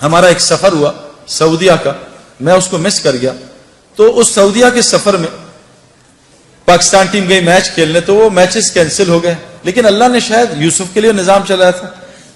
ہمارا ایک سفر ہوا سعودیہ کا، میں اس کو مس کر گیا. تو اس سعودیہ کے سفر میں پاکستان ٹیم گئی میچ کھیلنے، تو وہ میچز کینسل ہو گئے. لیکن اللہ نے شاید یوسف کے لیے نظام چلایا تھا.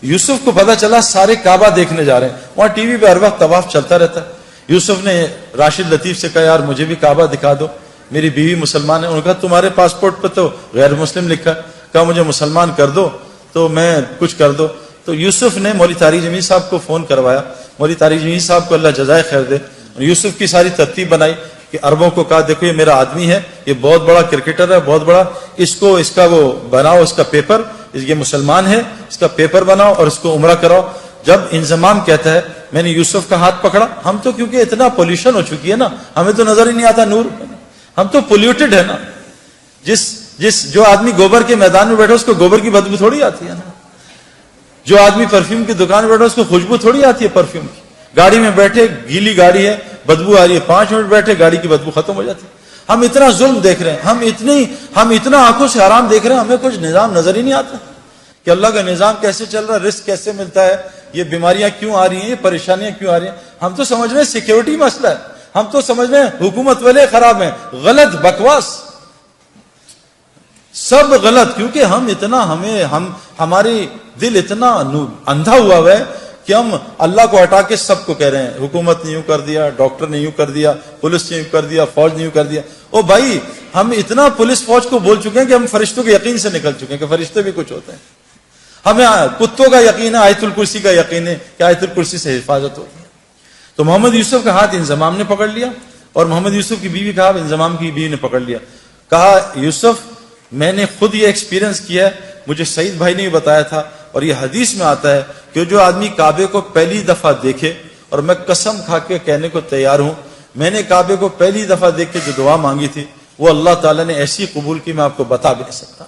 یوسف کو پتا چلا سارے کعبہ دیکھنے جا رہے ہیں، وہاں ٹی وی پہ ہر وقت طواف چلتا رہتا ہے. یوسف نے راشد لطیف سے کہا یار مجھے بھی کعبہ دکھا دو، میری بیوی مسلمان ہے. انہوں نے کہا تمہارے پاسپورٹ پہ تو غیر مسلم لکھا ہے. کہا مجھے مسلمان کر دو تو میں کچھ کر دو. تو یوسف نے مولوی طارق جمیل صاحب کو فون کروایا. مولوی طارق جمیل صاحب کو اللہ جزائے خیر دے. یوسف کی ساری ترتیب بنائی کہ عربوں کو کہا دیکھو یہ میرا آدمی ہے، یہ بہت بڑا کرکٹر ہے، بہت بڑا، اس کا وہ بناؤ، اس کا پیپر، یہ مسلمان ہے، اس کا پیپر بناؤ اور اس کو عمرہ کراؤ. جب انضمام کہتا ہے میں نے یوسف کا ہاتھ پکڑا. ہم تو کیونکہ اتنا پولوشن ہو چکی ہے نا، ہمیں تو نظر ہی نہیں آتا نور، ہم تو پولیوٹڈ ہے نا. جو آدمی گوبر کے میدان میں بیٹھا اس کو گوبر کی بدبو تھوڑی آتی ہے نا. جو آدمی پرفیوم کی دکان میں بیٹھا اس کو خوشبو تھوڑی آتی ہے پرفیوم کی. گاڑی میں بیٹھے گیلی گاڑی ہے، بدبو آ رہی ہے، 5 منٹ بیٹھے گاڑی کی بدبو ختم ہو جاتی ہے. ہم اتنا ظلم دیکھ رہے ہیں، ہم اتنا آنکھوں سے حرام دیکھ رہے ہیں، ہمیں کچھ نظام نظر ہی نہیں آتا کہ اللہ کا نظام کیسے چل رہا ہے، رزق کیسے ملتا ہے، یہ بیماریاں کیوں آ رہی ہیں، یہ پریشانیاں کیوں آ رہی ہیں. ہم تو سمجھ رہے ہیں سیکیورٹی مسئلہ ہے، ہم تو سمجھ رہے ہیں حکومت والے خراب ہیں. غلط، بکواس، سب غلط. کیونکہ ہماری دل اتنا اندھا ہوا ہے کہ ہم اللہ کو ہٹا کے سب کو کہہ رہے ہیں حکومت نے یوں کر دیا، ڈاکٹر نے یوں کر دیا، پولیس نے یوں کر دیا، فوج نے یوں کر دیا. او بھائی ہم اتنا پولیس فوج کو بول چکے ہیں کہ ہم فرشتوں کے یقین سے نکل چکے ہیں کہ فرشتے بھی کچھ ہوتے ہیں. ہمیں کتوں کا یقین ہے، آیت الکرسی کا یقین ہے کہ آیت الکرسی سے حفاظت ہوتی ہے. تو محمد یوسف کا ہاتھ انضمام نے پکڑ لیا اور محمد یوسف کی بیوی کا ہاتھ انضمام کی بیوی نے پکڑ لیا. کہا یوسف میں نے خود یہ ایکسپیرینس کیا ہے، مجھے سعید بھائی نے بتایا تھا، اور یہ حدیث میں آتا ہے کہ جو آدمی کعبے کو پہلی دفعہ دیکھے، اور میں قسم کھا کے کہنے کو تیار ہوں میں نے کعبے کو پہلی دفعہ دیکھ کے جو دعا مانگی تھی وہ اللہ تعالیٰ نے ایسی قبول کی میں آپ کو بتا بھی نہیں سکتا.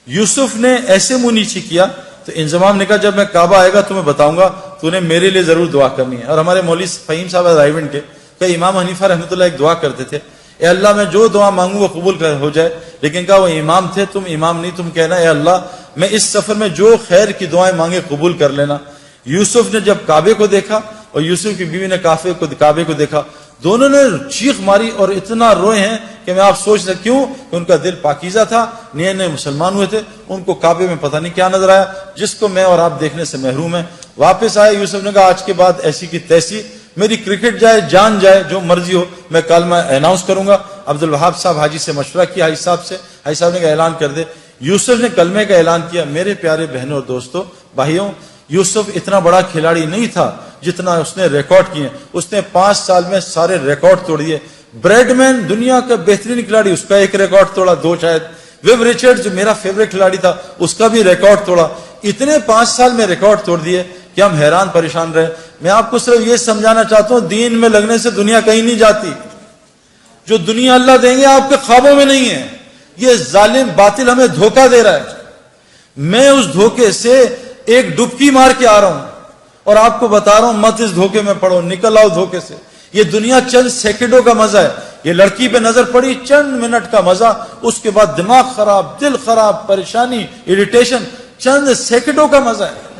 یوسف نے ایسے منہ نیچے کیا تو انضمام نے کہا جب میں کعبہ آئے گا تمہیں بتاؤں گا، تو نے میرے لیے ضرور دعا کرنی ہے. اور ہمارے مولوی فہیم صاحب رائیونڈ کے کہ امام حنیفہ رحمۃ اللہ ایک دعا کرتے تھے، اے اللہ میں جو دعا مانگوں وہ قبول ہو جائے. لیکن کہا وہ امام تھے، تم امام نہیں، تم کہنا اے اللہ میں اس سفر میں جو خیر کی دعائیں مانگے قبول کر لینا. یوسف نے جب کعبے کو دیکھا اور یوسف کی بیوی نے کعبے کو دیکھا، دونوں نے چیخ ماری اور اتنا روئے ہیں کہ میں آپ سوچ سکتے کیوں کہ ان کا دل پاکیزہ تھا، نئے نئے مسلمان ہوئے تھے. ان کو کعبے میں پتہ نہیں کیا نظر آیا جس کو میں اور آپ دیکھنے سے محروم ہیں. واپس آئے، یوسف نے کہا آج کے بعد ایسی کی تیسی، میری کرکٹ جائے، جان جائے، جو مرضی ہو، میں کلمہ اناؤنس کروں گا. عبد الوہاب صاحب حاجی سے مشورہ کیا، حاجی صاحب سے، حاجی صاحب نے کہا اعلان کر دے. یوسف نے کلمے کا اعلان کیا. میرے پیارے بہنوں اور دوستوں، بھائیوں، یوسف اتنا بڑا کھلاڑی نہیں تھا جتنا اس نے ریکارڈ کیے. اس نے 5 سال میں سارے ریکارڈ توڑ دیے. بریڈ مین دنیا کا بہترین کھلاڑی، اس کا ایک ریکارڈ توڑا، 2 شاید. ویب ریچرڈ جو میرا فیوریٹ کھلاڑی تھا اس کا بھی ریکارڈ توڑا. اتنے 5 سال میں ریکارڈ توڑ دیے کہ ہم حیران پریشان رہے. میں آپ کو صرف یہ سمجھانا چاہتا ہوں دین میں لگنے سے دنیا کہیں نہیں جاتی. جو دنیا اللہ دیں گے آپ کے خوابوں میں نہیں ہے. یہ ظالم باطل ہمیں دھوکہ دے رہا ہے. میں اس دھوکے سے ایک ڈبکی مار کے آ رہا ہوں اور آپ کو بتا رہا ہوں مت اس دھوکے میں پڑو، نکل آؤ دھوکے سے. یہ دنیا چند سیکنڈوں کا مزہ ہے. یہ لڑکی پہ نظر پڑی، چند منٹ کا مزہ، اس کے بعد دماغ خراب، دل خراب، پریشانی، اریٹیشن، چند سیکنڈوں کا مزہ ہے.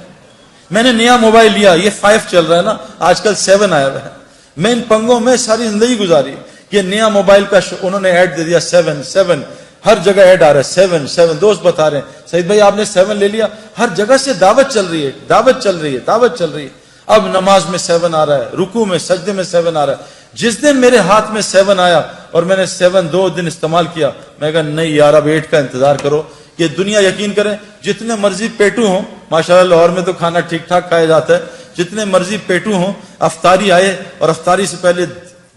میں نے نیا موبائل لیا، یہ 5 چل رہا ہے نا، آج کل 7 آیا ہوا ہے. میں ان پنگوں میں ساری زندگی گزاری. یہ نیا موبائل کا انہوں نے ایڈ دے دیا 7 ہر جگہ ایڈ آ رہا ہے 7 دوست بتا رہے ہیں سعید بھائی آپ نے 7 لے لیا. ہر جگہ سے دعوت چل رہی ہے، دعوت چل رہی ہے، دعوت چل رہی ہے. اب نماز میں 7 آ رہا ہے، رکوع میں، سجدے میں 7 آ رہا ہے. جس دن میرے ہاتھ میں 7 آیا اور میں نے 7 2 دن استعمال کیا، میں کہا نہیں یار اب 8 کا انتظار کرو. یہ دنیا یقین کریں جتنے مرضی پیٹو ہوں، ماشاءاللہ لاہور میں تو کھانا ٹھیک ٹھاک کھایا جاتا ہے، جتنے مرضی پیٹو ہوں، افطاری آئے اور افطاری سے پہلے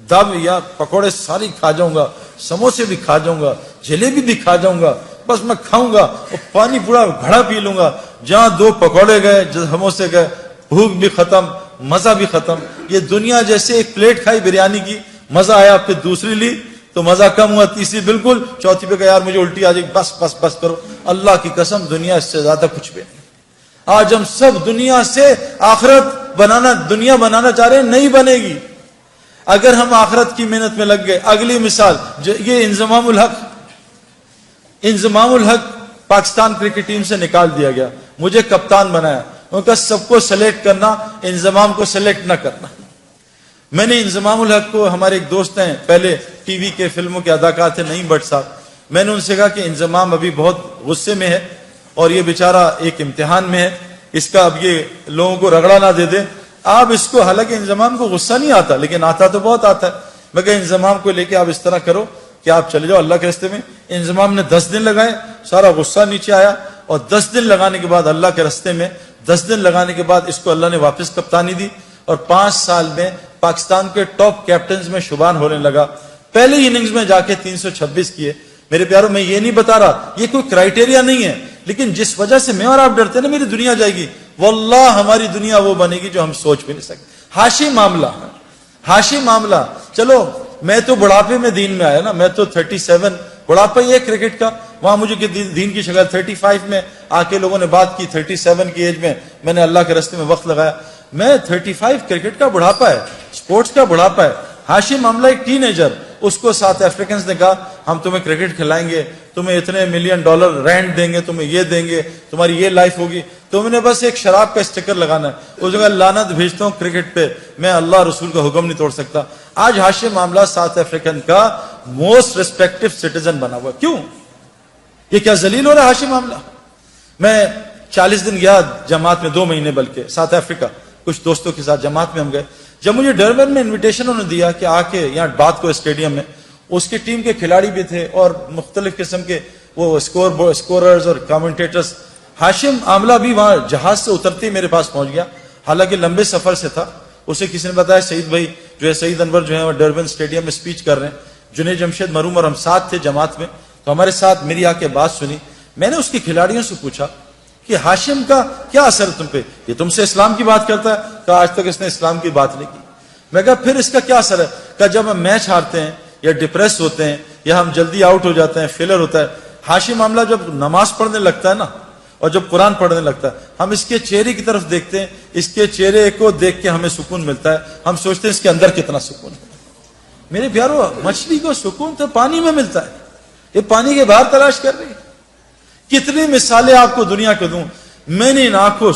دب یا پکوڑے ساری کھا جاؤں گا، سموسے بھی کھا جاؤں گا، جلیبی بھی کھا جاؤں گا، بس میں کھاؤں گا اور پانی پورا گھڑا پی لوں گا. جہاں 2 پکوڑے گئے، سموسے گئے، بھوک بھی ختم، مزہ بھی ختم. یہ دنیا جیسے ایک پلیٹ کھائی بریانی کی، مزہ آیا، پھر دوسری لی تو مزہ کم ہوا، تیسری بالکل، چوتھی پہ کہا یار مجھے الٹی آ جائے، بس بس بس کرو. اللہ کی قسم دنیا اس سے زیادہ کچھ بھی نہیں. آج ہم سب دنیا سے آخرت بنانا، دنیا بنانا چاہ رہے ہیں، نہیں بنے گی اگر ہم آخرت کی محنت میں لگ گئے. اگلی مثال یہ انضمام الحق پاکستان کرکٹ ٹیم سے نکال دیا گیا، مجھے کپتان بنایا. ان کا سب کو سلیکٹ کرنا، انضمام کو سلیکٹ نہ کرنا۔ میں نے انضمام الحق کو، ہمارے ایک دوست ہیں پہلے ٹی وی کے فلموں کے اداکار تھے نعیم بٹ صاحب، میں نے ان سے کہا کہ انضمام ابھی بہت غصے میں ہے اور یہ بیچارہ ایک امتحان میں ہے، اس کا اب یہ لوگوں کو رگڑا نہ دے دے، آپ اس کو، حالانکہ انضمام کو غصہ نہیں آتا لیکن آتا تو بہت آتا ہے، میں کہا انضمام کو لے کے آپ اس طرح کرو کہ آپ چلے جاؤ اللہ کے راستے میں۔ انضمام نے 10 دن لگائے، سارا غصہ نیچے آیا، اور 10 دن لگانے کے بعد اللہ کے راستے میں 10 دن لگانے کے بعد اس کو اللہ نے واپس کپتانی دی، اور 5 سال میں پاکستان کے ٹاپ کیپٹنز میں شمار ہونے لگا۔ پہلی اننگز میں جا کے 326 کیے۔ میرے پیاروں، میں یہ نہیں بتا رہا یہ کوئی کرائٹیریا نہیں ہے، لیکن جس وجہ سے میں اور آپ ڈرتے ہیں نا میری دنیا جائے گی، واللہ ہماری دنیا وہ بنے گی جو ہم سوچ بھی نہیں سکتے۔ حاشی معاملہ، چلو میں تو بڑھاپے میں دین میں آیا نا، میں تو 37 بڑھاپا ہی ہے کرکٹ کا، وہاں مجھے دین کی شکل 35 میں آ کے لوگوں نے بات کی، 37 کی ایج میں نے اللہ کے راستے میں وقت لگایا۔ میں 35 کرکٹ کا بڑھاپا ہے، سپورٹس کا بڑھاپا ہے۔ حاشی معاملہ ایک ٹین ایجر، اس کو ساؤتھ افریکنز نے کہا ہم تمہیں کرکٹ کھلائیں گے، تمہیں اتنے $1 ملین رینٹ دیں گے، تمہیں یہ دیں گے، تمہاری یہ لائف ہوگی، تم نے بس ایک شراب کا اسٹیکر لگانا ہے۔ اس جگہ لعنت بھیجتا ہوں کرکٹ پہ، میں اللہ رسول کا حکم نہیں توڑ سکتا۔ آج حاشی معاملہ ساؤتھ افریکن کا موسٹ ریسپیکٹیو سٹیزن بنا ہوا، کیوں؟ یہ کیا ذلیل ہو رہا ہے حاشی معاملہ؟ میں 40 دن گیا جماعت میں، 2 مہینے بلکہ، ساؤتھ افریقہ، کچھ دوستوں کے ساتھ جماعت میں ہم گئے۔ جب مجھے ڈربن میں انویٹیشن انہوں نے دیا کہ آ کے یہاں بات کو اسٹیڈیم میں، اس کی ٹیم کے کھلاڑی بھی تھے اور مختلف قسم کے وہ اسکوررز اور کامنٹیٹرز۔ ہاشم معاملہ بھی وہاں جہاز سے اترتے ہی میرے پاس پہنچ گیا، حالانکہ لمبے سفر سے تھا۔ اسے کسی نے بتایا سعید بھائی جو ہے، سعید انور جو ہے وہ ڈربن اسٹیڈیم میں اسپیچ کر رہے ہیں، جنید جمشید مرحوم اور ہم ساتھ تھے جماعت میں، تو ہمارے ساتھ میری آ کے بات سنی۔ میں نے اس کے کھلاڑیوں سے پوچھا کہ ہاشم کا کیا اثر ہے تم پہ؟ یہ تم سے اسلام کی بات کرتا ہے؟ کہا آج تک اس نے اسلام کی بات نہیں کی۔ میں کہا پھر اس کا کیا اثر ہے؟ کہا جب ہم میچ ہارتے ہیں یا ڈپریس ہوتے ہیں یا ہم جلدی آؤٹ ہو جاتے ہیں، فیلر ہوتا ہے، ہاشم معاملہ جب نماز پڑھنے لگتا ہے نا اور جب قرآن پڑھنے لگتا ہے، ہم اس کے چہرے کی طرف دیکھتے ہیں، اس کے چہرے کو دیکھ کے ہمیں سکون ملتا ہے، ہم سوچتے ہیں اس کے اندر کتنا سکون ہے۔ میرے پیارو، مچھلی کو سکون تو پانی میں ملتا ہے، یہ پانی کے باہر تلاش کر رہی ہے۔ کتنی مثالیں آپ کو دنیا کو دوں، میں نے ان آنکھوں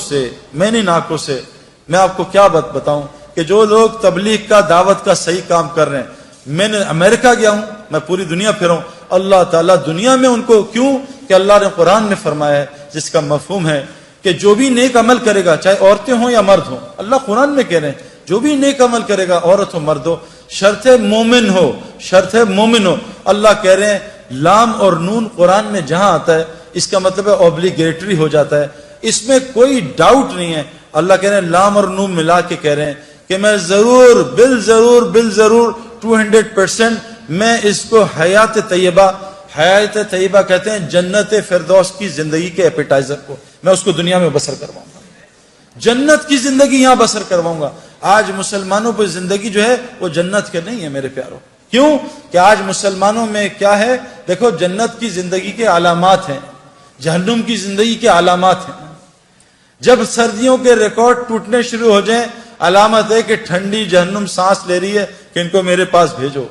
سے میں آپ کو کیا بتاؤں کہ جو لوگ تبلیغ کا، دعوت کا صحیح کام کر رہے ہیں، میں نے امریکہ گیا ہوں، میں پوری دنیا پھرا ہوں، اللہ تعالیٰ دنیا میں ان کو، کیوں کہ اللہ نے قرآن میں فرمایا ہے جس کا مفہوم ہے کہ جو بھی نیک عمل کرے گا، چاہے عورتیں ہوں یا مرد ہوں، اللہ قرآن میں کہہ رہے ہیں جو بھی نیک عمل کرے گا، عورت ہو مرد ہو، شرط مومن ہو، اللہ کہہ رہے ہیں لام اور نون قرآن میں جہاں آتا ہے اس کا مطلب ہے اوبلیگیٹری ہو جاتا ہے، اس میں کوئی ڈاؤٹ نہیں ہے۔ اللہ کہہ رہے ہیں لام اور نون ملا کے کہہ رہے ہیں کہ میں ضرور بالضرور 200% میں اس کو حیات طیبہ کہتے ہیں جنت فردوس کی زندگی کے ایپیٹائزر کو، میں اس کو دنیا میں بسر کرواؤں گا، جنت کی زندگی یہاں بسر کرواؤں گا۔ آج مسلمانوں پہ زندگی جو ہے وہ جنت کے نہیں ہے میرے پیاروں، کیوں کہ آج مسلمانوں میں کیا ہے؟ دیکھو، جنت کی زندگی کے علامات ہیں، جہنم کی زندگی کے علامات ہیں۔ جب سردیوں کے ریکارڈ ٹوٹنے شروع ہو جائیں، علامت ہے کہ ٹھنڈی جہنم سانس لے رہی ہے کہ ان کو میرے پاس بھیجو۔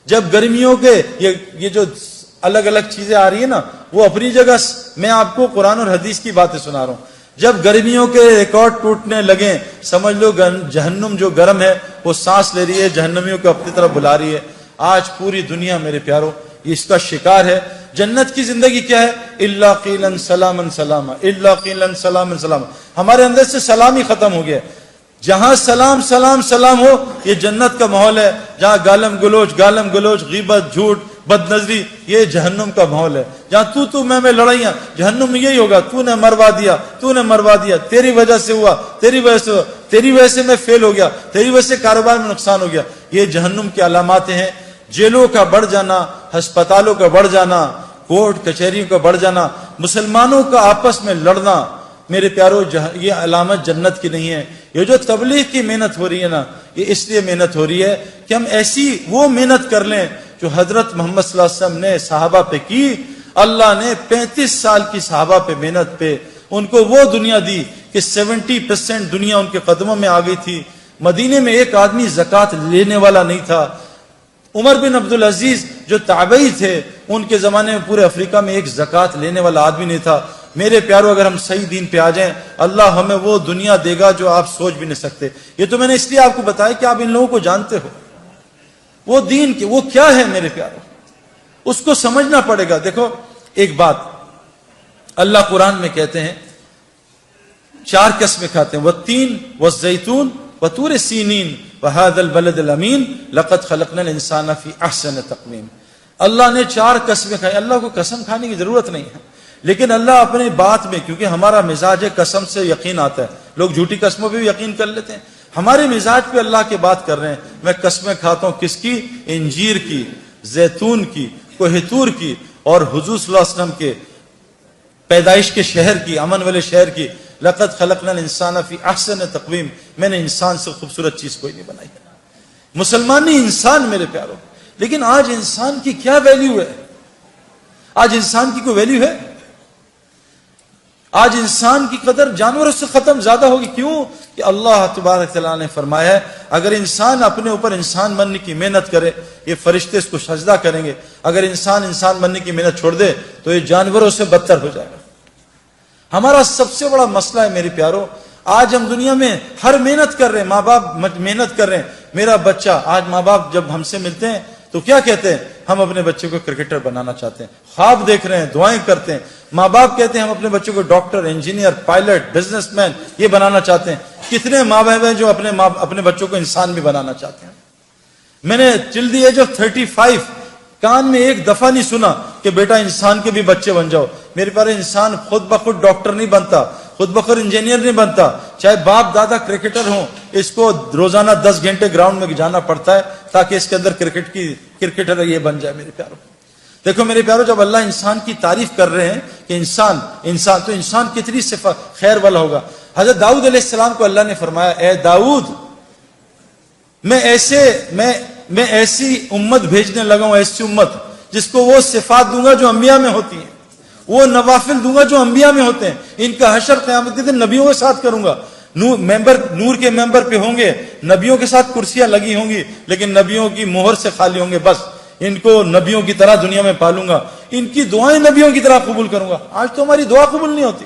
جب گرمیوں کے یہ جو الگ الگ چیزیں آ رہی ہیں نا، وہ اپنی جگہ، میں آپ کو قرآن اور حدیث کی باتیں سنا رہا ہوں، جب گرمیوں کے ریکارڈ ٹوٹنے لگیں سمجھ لو جہنم جو گرم ہے وہ سانس لے رہی ہے، جہنمیوں کو اپنی طرف بلا رہی ہے۔ آج پوری دنیا میرے پیاروں اس کا شکار ہے۔ جنت کی زندگی کیا ہے؟ الا قیلا سلاما سلاما، الا قیلا سلاما سلاما، ہمارے اندر سے سلام ہی ختم ہو گیا۔ جہاں سلام ہو، یہ جنت کا ماحول ہے۔ جہاں گالم گلوچ، غیبت، جھوٹ، بد نظری، یہ جہنم کا ماحول ہے۔ جہاں تو میں لڑائیاں، جہنم میں یہی ہوگا، تو نے مروا دیا، تیری وجہ سے ہوا، تیری وجہ سے میں فیل ہو گیا، تیری وجہ سے کاروبار میں نقصان ہو گیا۔ یہ جہنم کی علامات ہیں۔ جیلوں کا بڑھ جانا، ہسپتالوں کا بڑھ جانا، کورٹ کچہریوں کا بڑھ جانا، مسلمانوں کا آپس میں لڑنا، میرے پیارو یہ علامت جنت کی نہیں ہے۔ یہ جو تبلیغ کی محنت ہو رہی ہے نا، یہ اس لیے محنت ہو رہی ہے کہ ہم ایسی وہ محنت کر لیں جو حضرت محمد صلی اللہ علیہ وسلم نے صحابہ پہ کی۔ اللہ نے 35 سال کی صحابہ پہ محنت پہ ان کو وہ دنیا دی کہ 70% دنیا ان کے قدموں میں آ گئی تھی۔ مدینے میں ایک آدمی زکوٰۃ لینے والا نہیں تھا۔ عمر بن عبدالعزیز جو تابعی تھے، ان کے زمانے میں پورے افریقہ میں ایک زکوٰۃ لینے والا آدمی نہیں تھا۔ میرے پیارو اگر ہم صحیح دین پہ آ جائیں اللہ ہمیں وہ دنیا دے گا جو آپ سوچ بھی نہیں سکتے. یہ تو میں نے اس لیے آپ کو بتایا کہ آپ ان لوگوں کو جانتے ہو. وہ دین وہ کیا ہے میرے پیارو, اس کو سمجھنا پڑے گا. دیکھو ایک بات اللہ قرآن میں کہتے ہیں 4 قسمیں کھاتے ہیں, والتین والزیتون وطور سینین وہذا البلد الامین لقد خلقنا الانسان فی احسن تقویم. اللہ نے 4 قسمیں کھائی. اللہ کو قسم کھانے کی ضرورت نہیں ہے, لیکن اللہ اپنے بات میں, کیونکہ ہمارا مزاج ہے قسم سے یقین آتا ہے, لوگ جھوٹی قسموں پہ بھی یقین کر لیتے ہیں, ہمارے مزاج پہ اللہ کی بات کر رہے ہیں. میں قسمیں کھاتا ہوں کس کی؟ انجیر کی, زیتون کی, کوہ طور کی, اور حضور صلی اللہ علیہ وسلم کے پیدائش کے شہر کی, امن والے شہر کی. لقد خلقنا الانسان فی احسن تقویم. میں نے انسان سے خوبصورت چیز کوئی نہیں بنائی. مسلمان نہیں, انسان میرے پیارو. لیکن آج انسان کی کیا ویلیو ہے؟ آج انسان کی کوئی ویلیو ہے؟ آج انسان کی قدر جانوروں سے ختم زیادہ ہوگی. کیوں؟ کہ اللہ تبارک تعالیٰ نے فرمایا ہے اگر انسان اپنے اوپر انسان بننے کی محنت کرے یہ فرشتے اس کو سجدہ کریں گے. اگر انسان بننے کی محنت چھوڑ دے تو یہ جانوروں سے بدتر ہو جائے گا. ہمارا سب سے بڑا مسئلہ ہے میرے پیارو, آج ہم دنیا میں ہر محنت کر رہے ہیں, ماں باپ محنت کر رہے ہیں. میرا بچہ, آج ماں باپ جب ہم سے ملتے ہیں تو کیا کہتے ہیں؟ ہم اپنے بچے کو کرکٹر بنانا چاہتے ہیں, خواب دیکھ رہے ہیں, دعائیں کرتے ہیں. ماں باپ کہتے ہیں ہم اپنے بچوں کو doctor, engineer, pilot, business man یہ بنانا چاہتے ہیں. کتنے ماں باپ ہیں جو اپنے بچوں کو انسان بھی بنانا چاہتے ہیں. میں نے ٹل دی ایج آف 35 کان میں ایک دفعہ نہیں سنا کہ بیٹا انسان کے بھی بچے بن جاؤ. میرے پاس انسان خود بخود ڈاکٹر نہیں بنتا, خود بخود انجینئر نہیں بنتا. چاہے باپ دادا کرکٹر ہوں, اس کو روزانہ 10 گھنٹے گراؤنڈ میں جانا پڑتا ہے تاکہ اس کے اندر کرکٹر یہ بن جائے. میرے پیارو دیکھو میرے پیارو, جب اللہ انسان کی تعریف کر رہے ہیں کہ انسان تو انسان کتنی صفت خیر والا ہوگا. حضرت داؤد علیہ السلام کو اللہ نے فرمایا اے داؤد میں ایسی امت بھیجنے لگا ہوں, ایسی امت جس کو وہ صفات دوں گا جو انبیاء میں ہوتی ہیں, وہ نوافل دوں گا جو انبیاء میں ہوتے ہیں. ان کا حشر قیامت کے دن نبیوں کے ساتھ کروں گا. نور کے ممبر پہ ہوں گے, نبیوں کے ساتھ کرسیاں لگی ہوں گی, لیکن نبیوں کی مہر سے خالی ہوں گے. بس ان کو نبیوں کی طرح دنیا میں پالوں گا, ان کی دعائیں نبیوں کی طرح قبول کروں گا. آج تو ہماری دعا قبول نہیں ہوتی.